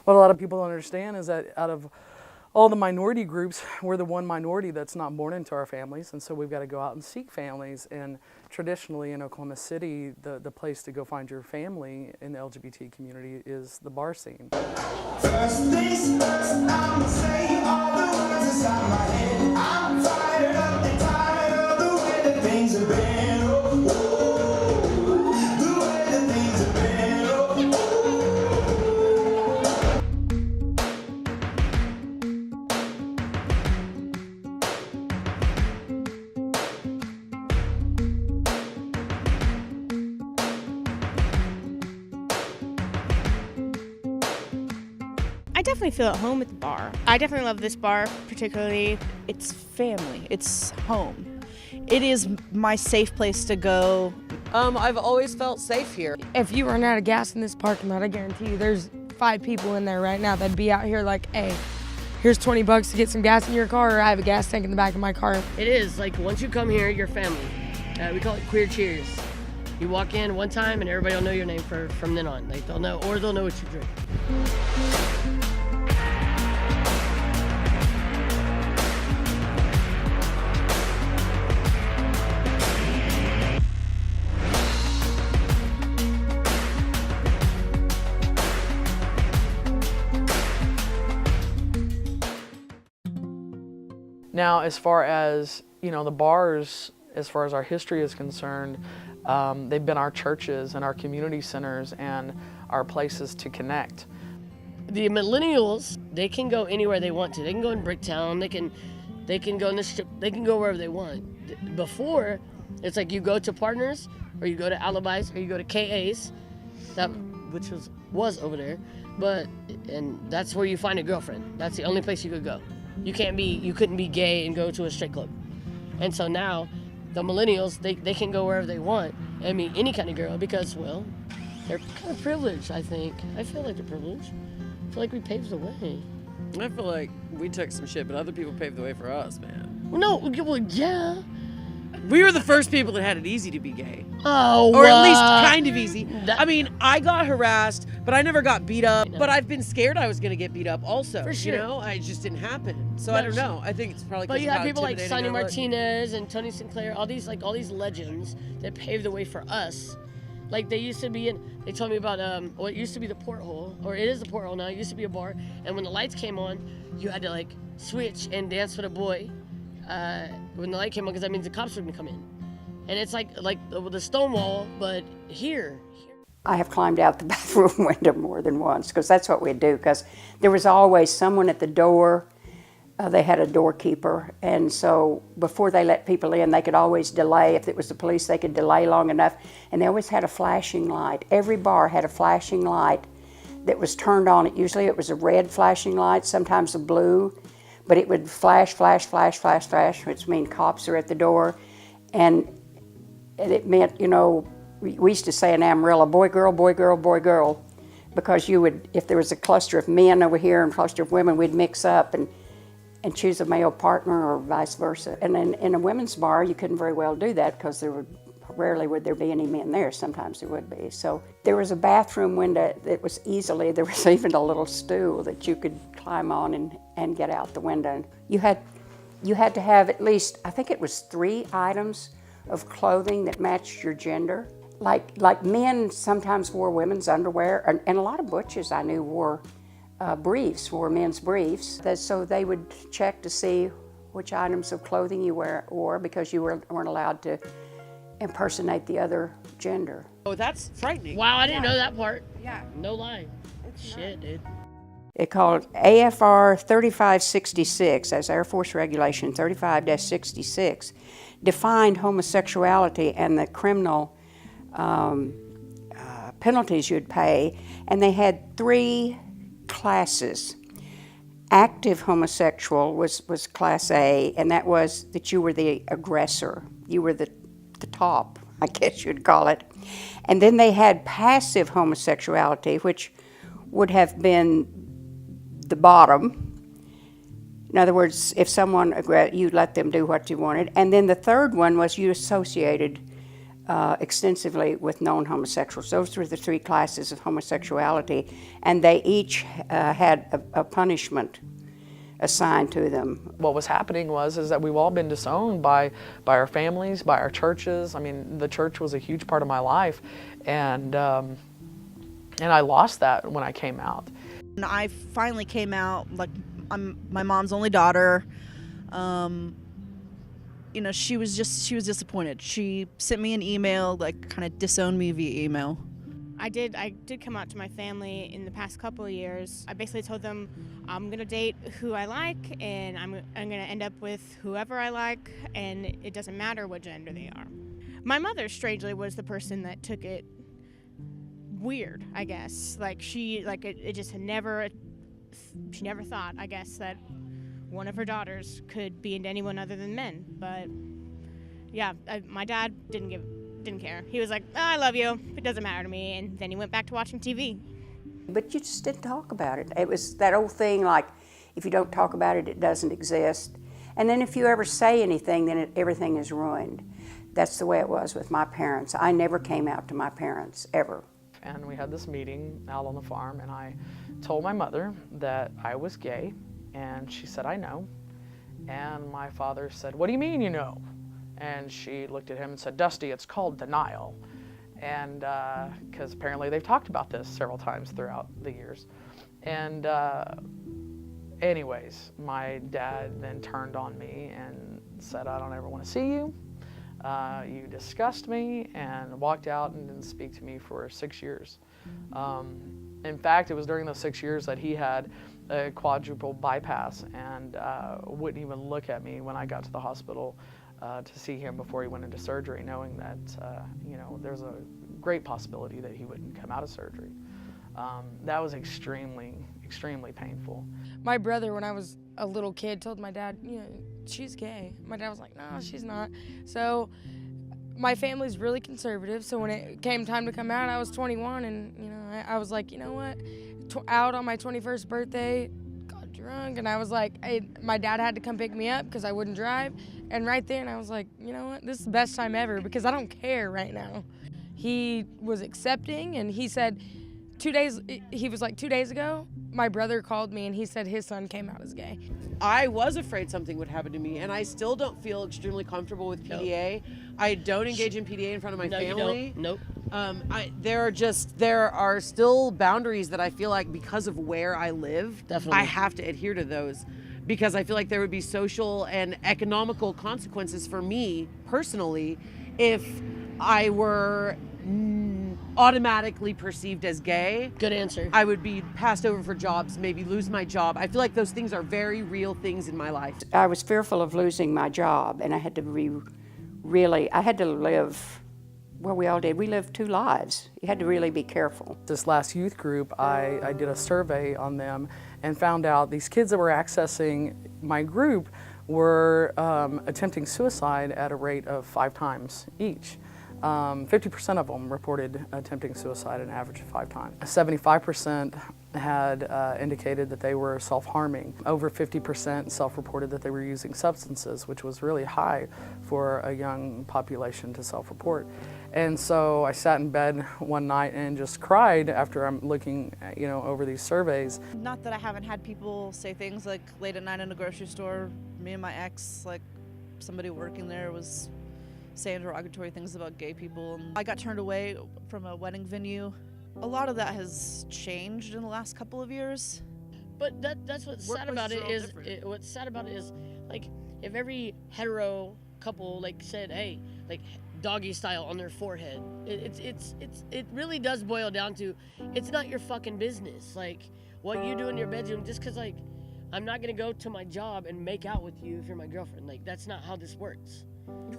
What a lot of people don't understand is that out of all the minority groups, we're the one minority that's not born into our families, and so we've got to go out and seek families. And traditionally in Oklahoma City, the place to go find your family in the LGBT community is the bar scene. First things first, I'ma say all the words inside my head. I'm fired up and tired of the way that things have been. Oh, oh, the way that things have been. Oh, oh. I definitely feel at home at the bar. I definitely love this bar particularly. It's family. It's home. It is my safe place to go. I've always felt safe here. If you run out of gas in this parking lot, I guarantee you there's 5 people in there right now that'd be out here like, hey, here's $20 to get some gas in your car, or I have a gas tank in the back of my car. It is, like, once you come here, you're family. We call it queer cheers. You walk in one time and everybody will know your name from then on. Like, they'll know what you drink. Now, as far as, the bars, as far as our history is concerned, they've been our churches and our community centers and our places to connect. The millennials, they can go anywhere they want to. They can go in Bricktown, they can go in the strip, they can go wherever they want. Before, it's like you go to Partners, or you go to Alibis, or you go to KA's, which was over there, and that's where you find a girlfriend. That's the only place you could go. You couldn't be gay and go to a straight club. And so now, the millennials, they can go wherever they want and meet any kind of girl because, well, they're kind of privileged, I think. I feel like they're privileged. I feel like we paved the way. I feel like we took some shit, but other people paved the way for us, man. Well, yeah. We were the first people that had it easy to be gay. Oh, or at least kind of easy. I mean, I got harassed, but I never got beat up. But I've been scared I was going to get beat up also. For sure. It just didn't happen. So I don't know. I think it's probably But you have people like intimidating Sonia I look. Martinez and Tony Sinclair, all these legends that paved the way for us. Like, they used to be they told me about what used to be the porthole, or it is the porthole now. It used to be a bar, and when the lights came on, you had to like switch and dance with a boy when the light came on, because that means the cops were gonna come in. And it's like the Stonewall, but here. I have climbed out the bathroom window more than once, because that's what we'd do, because there was always someone at the door. They had a doorkeeper, and so before they let people in, they could always delay. If it was the police, they could delay long enough, and they always had a flashing light. Every bar had a flashing light that was turned on. Usually it was a red flashing light, sometimes a blue, but it would flash, flash, flash, flash, flash, which means cops are at the door. And it meant, we used to say in Amarillo, boy, girl, boy, girl, boy, girl, because you would, if there was a cluster of men over here and a cluster of women, we'd mix up and choose a male partner, or vice versa. And in a women's bar, you couldn't very well do that, because rarely would there be any men there. Sometimes there would be. So there was a bathroom window that was there was even a little stool that you could climb on and get out the window. And you had to have at least, I think it was 3 items of clothing that matched your gender. Like men sometimes wore women's underwear, and a lot of butches I knew wore wore men's briefs. So they would check to see which items of clothing you wore, because you weren't allowed to impersonate the other gender. Oh, that's frightening. Wow, I didn't know that part. Yeah. No lie. Shit, dude. It called AFR 3566, as Air Force Regulation 35-66, defined homosexuality and the criminal penalties you'd pay, and they had 3 classes. Active homosexual was class A, and that was that you were the aggressor. You were the top, I guess you'd call it. And then they had passive homosexuality, which would have been the bottom. In other words, if someone you let them do what you wanted. And then the third one was you associated extensively with known homosexuals. Those were the 3 classes of homosexuality, and they each had a punishment assigned to them. What was happening is that we've all been disowned by our families, by our churches. I mean, the church was a huge part of my life, and I lost that when I came out. And I finally came out, like, I'm my mom's only daughter. You know, she was disappointed. She sent me an email, like, kind of disowned me via email. I did come out to my family in the past couple of years. I basically told them I'm gonna date who I like, and I'm gonna end up with whoever I like, and it doesn't matter what gender they are. My mother, strangely, was the person that took it weird, I guess. Like, she never thought, I guess, that one of her daughters could be into anyone other than men. But yeah, my dad didn't care. He was like, oh, I love you, it doesn't matter to me, and then he went back to watching TV. But you just didn't talk about it. It was that old thing, like, if you don't talk about it, it doesn't exist. And then if you ever say anything, then everything is ruined. That's the way it was with my parents. I never came out to my parents, ever. And we had this meeting out on the farm, and I told my mother that I was gay, and she said, I know. And my father said, what do you mean you know? And she looked at him and said, Dusty, it's called denial. And because apparently they've talked about this several times throughout the years. And anyways, my dad then turned on me and said, I don't ever want to see you. You disgust me, and walked out and didn't speak to me for 6 years. In fact, it was during those 6 years that he had a quadruple bypass and wouldn't even look at me when I got to the hospital to see him before he went into surgery, knowing that there's a great possibility that he wouldn't come out of surgery. That was extremely, extremely painful. My brother, when I was a little kid, told my dad, she's gay. My dad was like, no, she's not. So my family's really conservative. So when it came time to come out, I was 21, and I was like, you know what? Out on my 21st birthday, got drunk, and I was like, my dad had to come pick me up because I wouldn't drive. And right there, and I was like, you know what? This is the best time ever because I don't care right now. He was accepting, and he said, 2 days ago, my brother called me and he said his son came out as gay. I was afraid something would happen to me, and I still don't feel extremely comfortable with PDA. I don't engage in PDA in front of my family. You don't. Nope. There are still boundaries that I feel like because of where I live, Definitely. I have to adhere to those, because I feel like there would be social and economical consequences for me personally if I were automatically perceived as gay. Good answer. I would be passed over for jobs, maybe lose my job. I feel like those things are very real things in my life. I was fearful of losing my job, and I had to live, well, we all did. We lived 2 lives. You had to really be careful. This last youth group, I did a survey on them and found out these kids that were accessing my group were attempting suicide at a rate of 5 times each. 50% of them reported attempting suicide an average of 5 times. 75% had indicated that they were self-harming. Over 50% self-reported that they were using substances, which was really high for a young population to self-report. And so I sat in bed one night and just cried after I'm looking, over these surveys. Not that I haven't had people say things like late at night in a grocery store, me and my ex, like somebody working there was saying derogatory things about gay people. And I got turned away from a wedding venue. A lot of that has changed in the last couple of years. But that's what's sad about it is, what's sad about it is, like, if every hetero couple said, hey, doggy style on their forehead, it really does boil down to, it's not your fucking business. Like, what you do in your bedroom, just because, I'm not gonna go to my job and make out with you if you're my girlfriend. That's not how this works.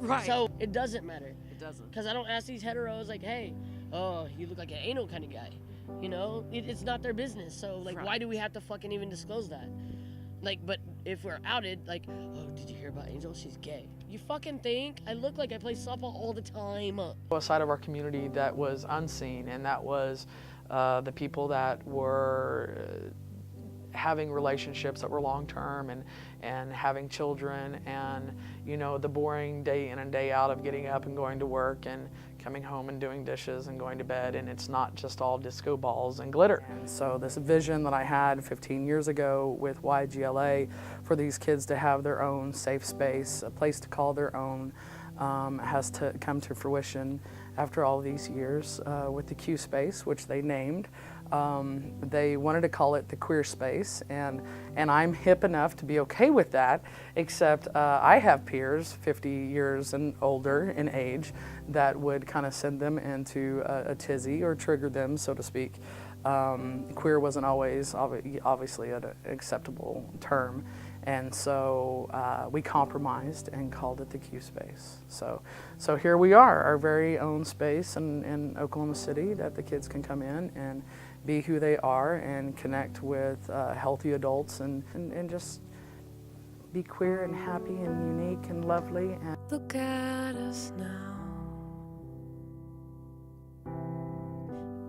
Right. So it doesn't matter. It doesn't. Because I don't ask these heteros hey, oh, you look like an anal kind of guy. It's not their business. So Right. Why do we have to fucking even disclose that? But if we're outed, oh, did you hear about Angel? She's gay. You fucking think I look like I play softball all the time? A side of our community that was unseen, and that was the people that were having relationships that were long-term and having children, and the boring day in and day out of getting up and going to work and coming home and doing dishes and going to bed, and it's not just all disco balls and glitter. And so this vision that I had 15 years ago with YGLA for these kids to have their own safe space, a place to call their own, has to come to fruition after all these years with the Q space, which they named. They wanted to call it the queer space, and I'm hip enough to be okay with that, except I have peers 50 years and older in age that would kind of send them into a tizzy or trigger them, so to speak. Queer wasn't always obviously an acceptable term, and so we compromised and called it the Q space. So here we are, our very own space in Oklahoma City that the kids can come in and be who they are and connect with healthy adults and just be queer and happy and unique and lovely. And look at us now,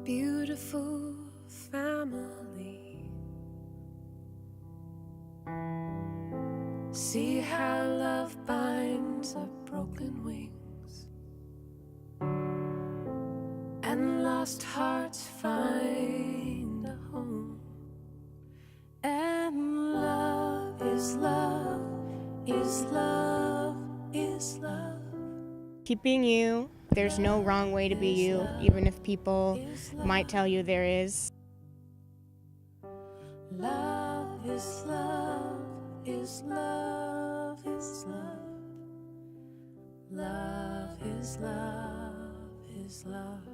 beautiful family. See how love binds our broken wings, and lost hearts find a home. And love is love, is love, is love. Keep being you. There's no wrong way to be you, even if people might tell you there is. Love is love, is love, is love. Love is love, is love.